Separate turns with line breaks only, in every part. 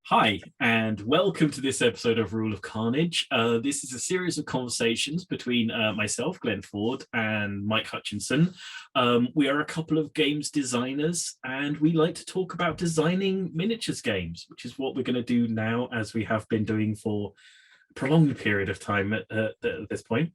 Hi, and welcome to this episode of Rule of Carnage. This is a series of conversations between myself, Glenn Ford, and Mike Hutchinson. We are a couple of games designers, and we like to talk about designing miniatures games, which is what we're going to do now, as we have been doing for a prolonged period of time at this point.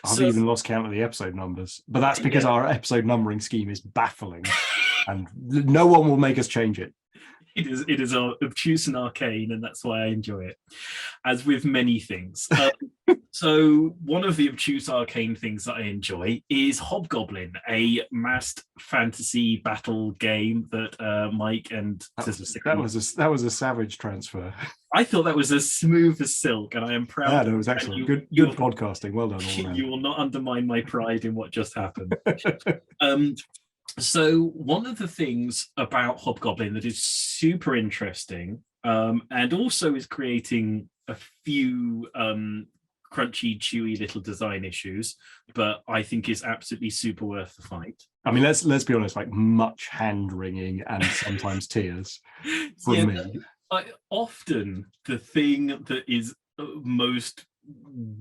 I've even lost count of the episode numbers, but that's because our episode numbering scheme is baffling, and no one will make us change it.
It is obtuse and arcane, and that's why I enjoy it, as with many things. So one of the obtuse arcane things that I enjoy is Hobgoblin, a massed fantasy battle game that Mike and
that was a savage transfer.
I thought that was as smooth as silk, and I am proud.
Yeah, it was excellent. Good podcasting. Well done. All
you will not undermine my pride in what just happened. So one of the things about Hobgoblin that is super interesting, and also is creating a few crunchy, chewy little design issues, but I think is absolutely super worth the fight.
I mean, let's be honest, like much hand wringing and sometimes tears from me.
Often the thing that is most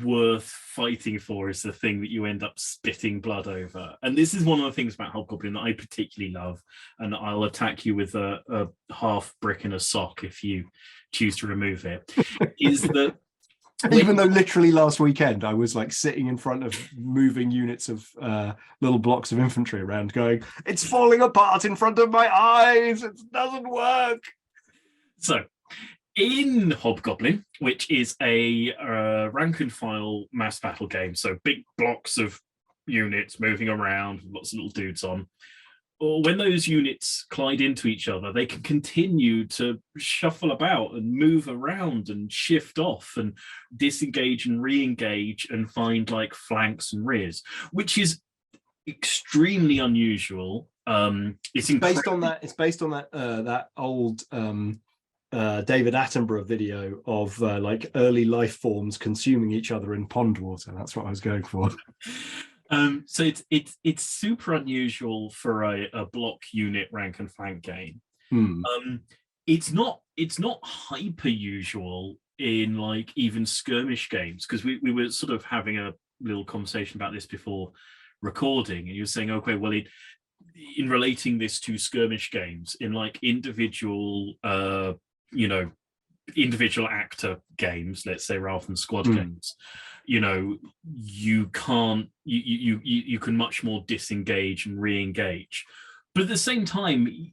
worth fighting for is the thing that you end up spitting blood over, and this is one of the things about Hobgoblin that I particularly love, and I'll attack you with a half brick and a sock if you choose to remove it. Is that
even though literally last weekend I was like sitting in front of moving units of little blocks of infantry around going, it's falling apart in front of my eyes, it doesn't work.
So in Hobgoblin, which is a rank and file mass battle game, so big blocks of units moving around, lots of little dudes on, or when those units collide into each other, they can continue to shuffle about and move around and shift off and disengage and re-engage and find like flanks and rears, which is extremely unusual. It's
based on that old David Attenborough video of like early life forms consuming each other in pond water. That's what I was going for.
So it's super unusual for a block unit rank and flank game. It's not hyper usual in like even skirmish games, because we were sort of having a little conversation about this before recording, and you were saying, okay, well, in relating this to skirmish games, in like individual individual actor games, let's say, rather than squad games, you can't, you can much more disengage and re-engage, but at the same time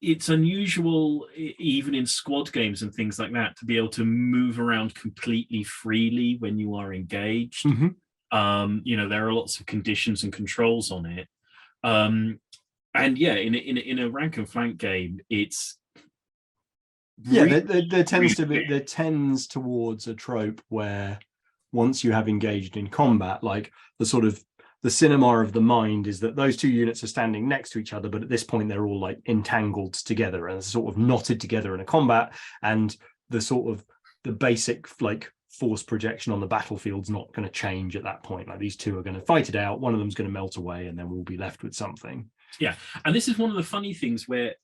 it's unusual even in squad games and things like that to be able to move around completely freely when you are engaged. There are lots of conditions and controls on it, and in a rank and flank game, it's
there tends towards a trope where once you have engaged in combat, like the cinema of the mind is that those two units are standing next to each other, but at this point they're all like entangled together and sort of knotted together in a combat, and the basic like force projection on the battlefield's not going to change at that point. Like these two are going to fight it out, one of them's going to melt away, and then we'll be left with something.
Yeah, and this is one of the funny things where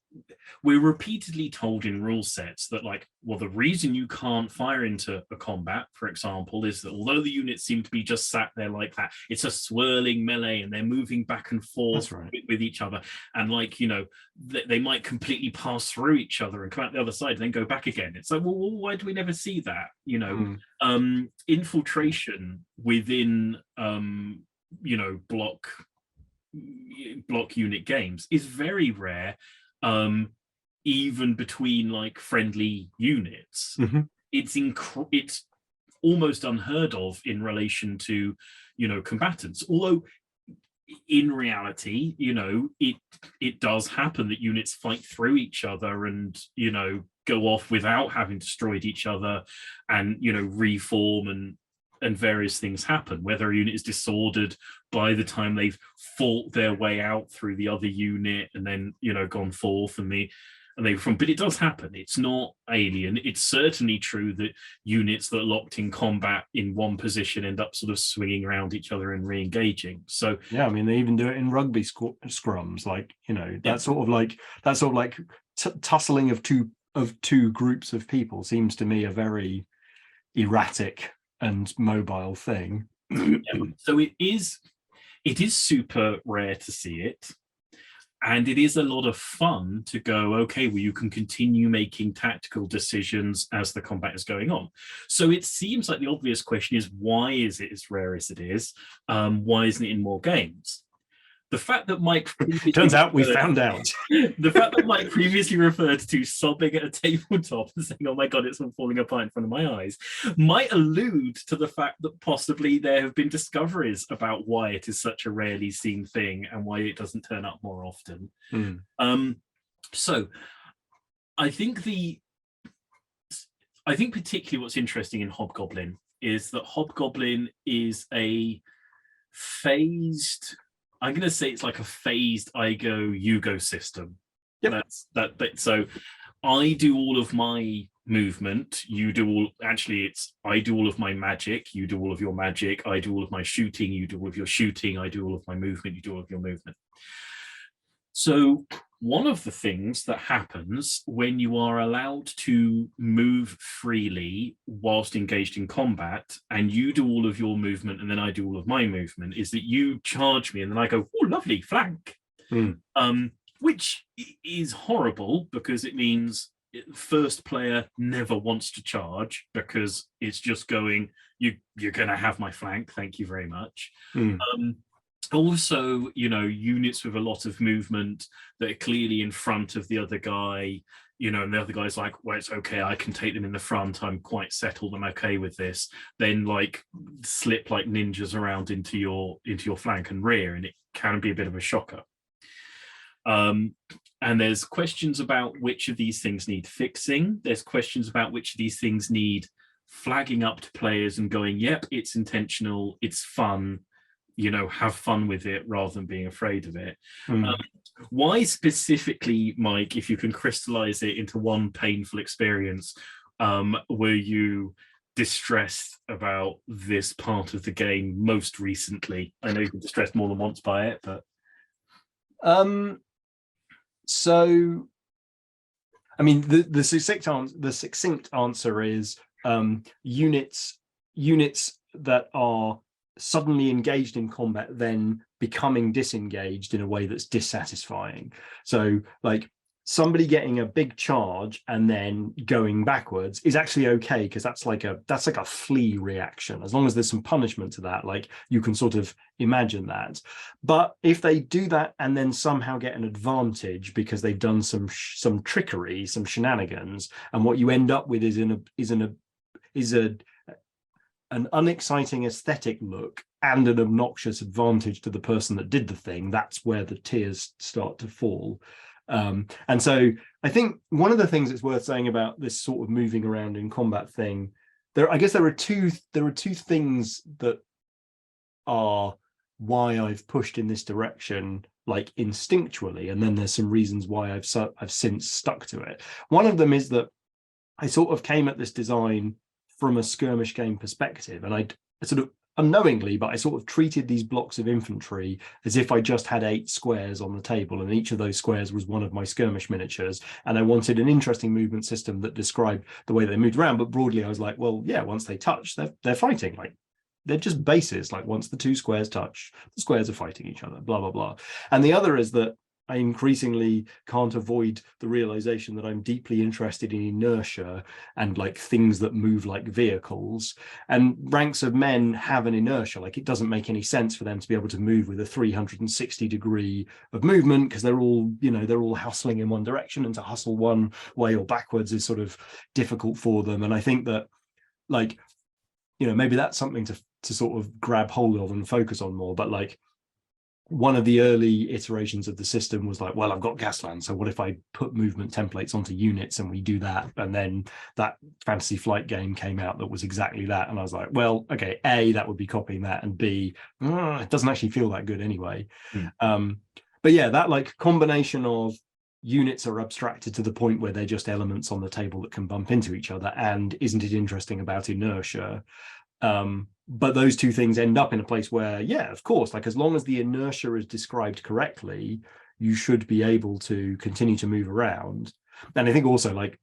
we're repeatedly told in rule sets that, like, well, the reason you can't fire into a combat, for example, is that although the units seem to be just sat there like that, it's a swirling melee and they're moving back and forth with each other. And like, they might completely pass through each other and come out the other side and then go back again. It's like, well, why do we never see that? Infiltration within, block unit games is very rare, even between like friendly units. It's almost unheard of in relation to combatants, although in reality it does happen that units fight through each other and go off without having destroyed each other, and reform, and various things happen, whether a unit is disordered by the time they've fought their way out through the other unit and then gone forth but it does happen. It's not alien. It's certainly true that units that are locked in combat in one position end up sort of swinging around each other and re-engaging. So
yeah, I mean, they even do it in rugby scrums, like that sort of like tussling of two of two groups of people seems to me a very erratic and mobile thing.
So it is super rare to see it. And it is a lot of fun to go, okay, well, you can continue making tactical decisions as the combat is going on. So it seems like the obvious question is, why is it as rare as it is? Why isn't it in more games? The fact that Mike
turns out we found out.
The fact that Mike previously referred to sobbing at a tabletop and saying, "Oh my god, it's all falling apart in front of my eyes," might allude to the fact that possibly there have been discoveries about why it is such a rarely seen thing and why it doesn't turn up more often. So, I think particularly what's interesting in Hobgoblin is that Hobgoblin is a phased. I'm going to say it's like a phased I go, you go system.
Yep.
That's that. So I do all of my movement. You do all. Actually, it's I do all of my magic. You do all of your magic. I do all of my shooting. You do all of your shooting. I do all of my movement. You do all of your movement. So one of the things that happens when you are allowed to move freely whilst engaged in combat, and you do all of your movement and then I do all of my movement, is that you charge me and then I go, oh, lovely, flank. Which is horrible because it means first player never wants to charge because it's just going, you're going to have my flank, thank you very much. Also, units with a lot of movement that are clearly in front of the other guy, and the other guy's like, well, it's okay, I can take them in the front, I'm quite settled, I'm okay with this, then like slip like ninjas around into your flank and rear, and it can be a bit of a shocker. And there's questions about which of these things need fixing. There's questions about which of these things need flagging up to players and going, yep, it's intentional, it's fun, have fun with it rather than being afraid of it. Why specifically, Mike, if you can crystallize it into one painful experience, were you distressed about this part of the game most recently? I know you've been distressed more than once by it, but
so I mean the succinct answer is units that are suddenly engaged in combat then becoming disengaged in a way that's dissatisfying. So like somebody getting a big charge and then going backwards is actually okay, because that's like a flee reaction. As long as there's some punishment to that, like you can sort of imagine that. But if they do that and then somehow get an advantage because they've done some trickery, some shenanigans, and what you end up with is an unexciting aesthetic look and an obnoxious advantage to the person that did the thing, that's where the tears start to fall. And so I think one of the things that's worth saying about this sort of moving around in combat thing, there are two things that are why I've pushed in this direction, like instinctually, and then there's some reasons why I've since stuck to it. One of them is that I sort of came at this design from a skirmish game perspective, and I sort of unknowingly, but I sort of treated these blocks of infantry as if I just had 8 squares on the table, and each of those squares was one of my skirmish miniatures, and I wanted an interesting movement system that described the way they moved around. But broadly I was like, well, yeah, once they touch, they're fighting. Like they're just bases. Like once the 2 squares touch, the squares are fighting each other, blah blah blah. And the other is that I increasingly can't avoid the realization that I'm deeply interested in inertia and like things that move like vehicles. And ranks of men have an inertia. Like it doesn't make any sense for them to be able to move with a 360 degree of movement, because they're all hustling in one direction, and to hustle one way or backwards is sort of difficult for them. And I think that, like, maybe that's something to sort of grab hold of and focus on more. But like, one of the early iterations of the system was like, well, I've got Gasland, so what if I put movement templates onto units and we do that? And then that Fantasy Flight game came out that was exactly that. And I was like, well, okay, A, that would be copying that, and B, it doesn't actually feel that good anyway. But yeah, that like combination of units are abstracted to the point where they're just elements on the table that can bump into each other, and isn't it interesting about inertia? But those two things end up in a place where, yeah, of course, like as long as the inertia is described correctly, you should be able to continue to move around. And I think also, like,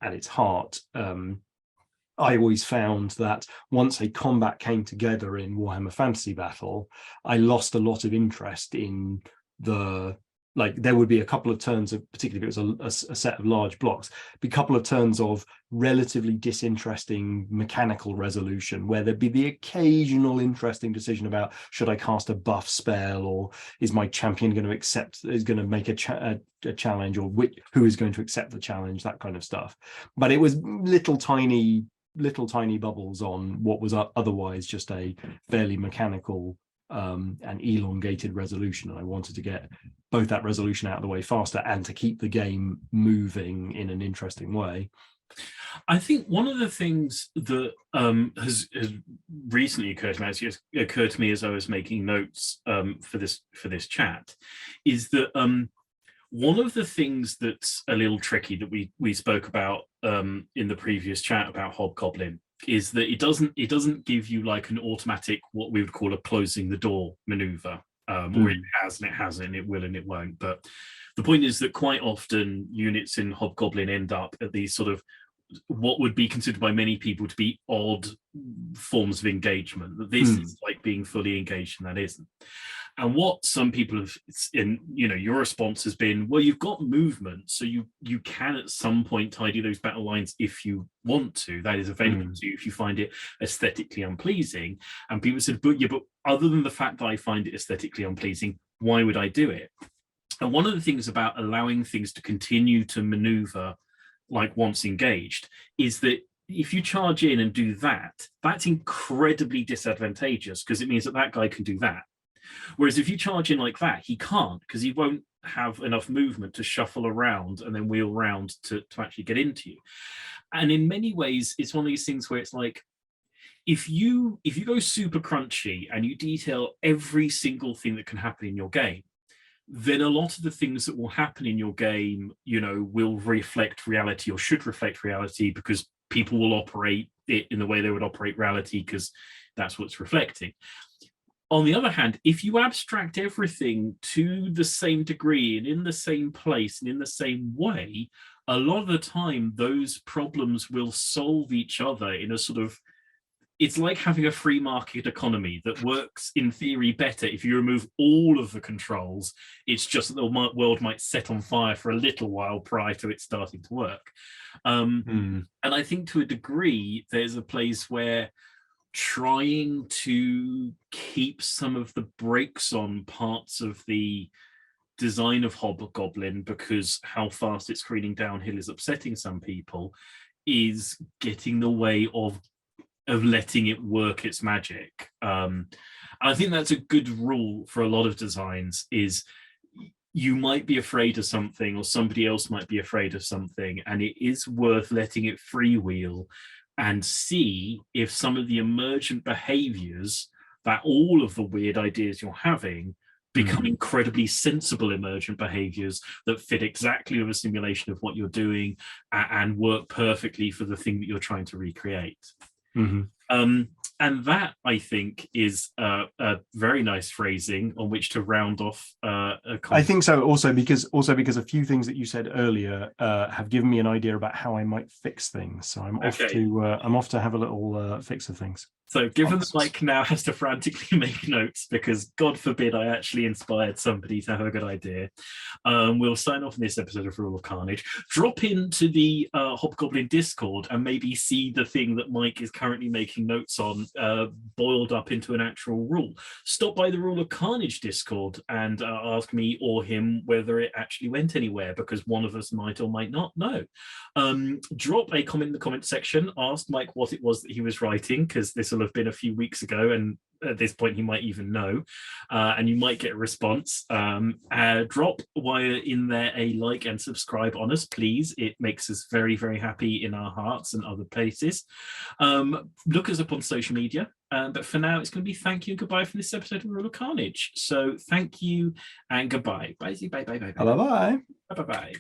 at its heart, I always found that once a combat came together in Warhammer Fantasy Battle, I lost a lot of interest in the, like, there would be a couple of turns of, particularly if it was a set of large blocks, be a couple of turns of relatively disinteresting mechanical resolution, where there'd be the occasional interesting decision about, should I cast a buff spell, or is my champion going to accept, is going to make a challenge, or who is going to accept the challenge, that kind of stuff. But it was little tiny bubbles on what was otherwise just a fairly mechanical and elongated resolution, and I wanted to get both that resolution out of the way faster and to keep the game moving in an interesting way.
I think one of the things that has recently occurred to me as I was making notes for this chat is that one of the things that's a little tricky that we spoke about in the previous chat about Hobgoblin is that it doesn't give you like an automatic, what we would call a closing the door maneuver, or it has and it hasn't, it will and it won't. But the point is that quite often units in Hobgoblin end up at these sort of what would be considered by many people to be odd forms of engagement. That this is like being fully engaged and that isn't. And what some people have, your response has been, well, you've got movement, so you can at some point tidy those battle lines if you want to. That is available to you if you find it aesthetically unpleasing. And people said, but other than the fact that I find it aesthetically unpleasing, why would I do it? And one of the things about allowing things to continue to maneuver like once engaged is that if you charge in and do that, that's incredibly disadvantageous, because it means that guy can do that. Whereas if you charge in like that, he can't, because he won't have enough movement to shuffle around and then wheel around to actually get into you. And in many ways, it's one of these things where it's like, if you go super crunchy and you detail every single thing that can happen in your game, then a lot of the things that will happen in your game, will reflect reality, or should reflect reality, because people will operate it in the way they would operate reality, because that's what's reflecting. On the other hand, if you abstract everything to the same degree and in the same place and in the same way, a lot of the time those problems will solve each other in a sort of, it's like having a free market economy that works in theory better if you remove all of the controls. It's just that the world might set on fire for a little while prior to it starting to work. And I think to a degree, there's a place where trying to keep some of the brakes on parts of the design of Hobgoblin, because how fast it's screening downhill is upsetting some people, is getting in the way of letting it work its magic. I think that's a good rule for a lot of designs, is you might be afraid of something, or somebody else might be afraid of something, and it is worth letting it freewheel and see if some of the emergent behaviors, that all of the weird ideas you're having become incredibly sensible emergent behaviors that fit exactly with a simulation of what you're doing and work perfectly for the thing that you're trying to recreate. And that, I think, is a very nice phrasing on which to round off
I think so, also because a few things that you said earlier have given me an idea about how I might fix things. So I'm off to have a little fix of things.
So given that Mike now has to frantically make notes, because God forbid I actually inspired somebody to have a good idea, we'll sign off in this episode of Rule of Carnage. Drop into the Hobgoblin Discord and maybe see the thing that Mike is currently making notes on boiled up into an actual rule. Stop by the Rule of Carnage Discord and ask me or him whether it actually went anywhere, because one of us might or might not know. Drop a comment in the comment section. Ask Mike what it was that he was writing, because this will have been a few weeks ago, and at this point he might even know, and you might get a response. Drop while in there a like and subscribe on us, please. It makes us very, very happy in our hearts and other places. Look us up on social media, but for now it's going to be thank you and goodbye from this episode of Rule of Carnage. So thank you and goodbye. Bye bye bye bye bye
Bye bye
bye bye bye.